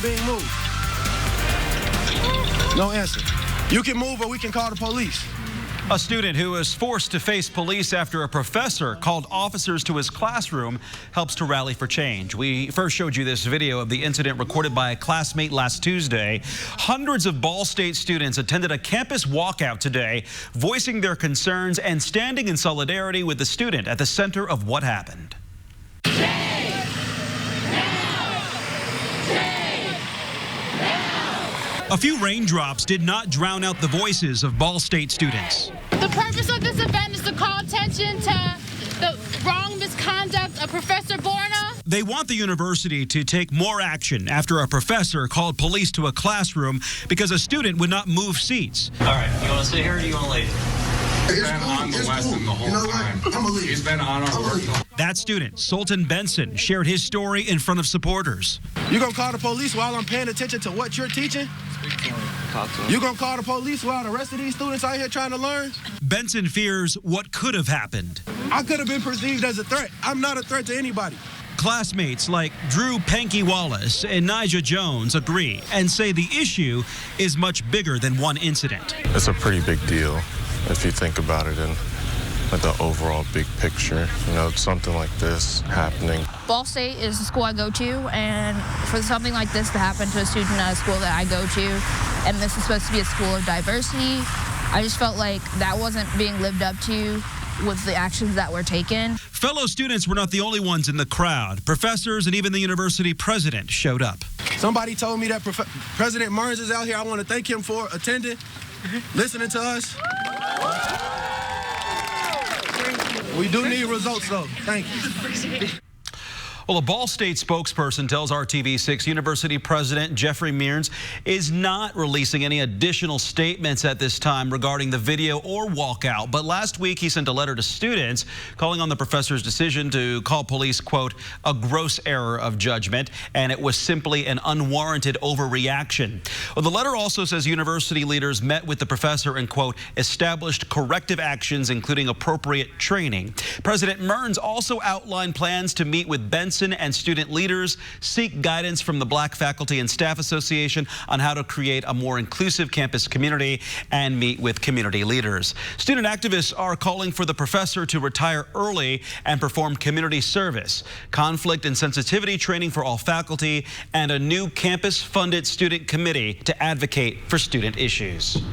being moved. No answer. You can move or we can call the police. A student who was forced to face police after a professor called officers to his classroom helps to rally for change. We first showed you this video of the incident recorded by a classmate last Tuesday. Hundreds of Ball State students attended a campus walkout today, voicing their concerns and standing in solidarity with the student at the center of what happened. A few raindrops did not drown out the voices of Ball State students. The purpose of this event is to call attention to the wrong misconduct of Professor Borna. They want the university to take more action after a professor called police to a classroom because a student would not move seats. All right, you want to sit here or do you want to leave? He's been on the lesson the whole time. He's been on our work. That student, Sultan Benson, shared his story in front of supporters. You gonna call the police while I'm paying attention to what you're teaching? You gonna call the police while the rest of these students out here trying to learn? Benson fears what could have happened. I could have been perceived as a threat. I'm not a threat to anybody. Classmates like Drew Panky Wallace and Nija Jones agree and say the issue is much bigger than one incident. It's a pretty big deal if you think about it in like the overall big picture. You know, something like this happening. Ball State is the school I go to, and for something like this to happen to a student at a school that I go to, and this is supposed to be a school of diversity, I just felt like that wasn't being lived up to with the actions that were taken. Fellow students were not the only ones in the crowd. Professors and even the university president showed up. Somebody told me that President Marnes is out here. I want to thank him for attending, listening to us. We do need results, though. Thank you. Well, a Ball State spokesperson tells RTV6 University President Jeffrey Mearns is not releasing any additional statements at this time regarding the video or walkout. But last week, he sent a letter to students calling on the professor's decision to call police, quote, a gross error of judgment, and it was simply an unwarranted overreaction. Well, the letter also says university leaders met with the professor and, quote, established corrective actions, including appropriate training. President Mearns also outlined plans to meet with Benson and student leaders, seek guidance from the Black Faculty and Staff Association on how to create a more inclusive campus community, and meet with community leaders. Student activists are calling for the professor to retire early and perform community service, conflict and sensitivity training for all faculty, and a new campus-funded student committee to advocate for student issues.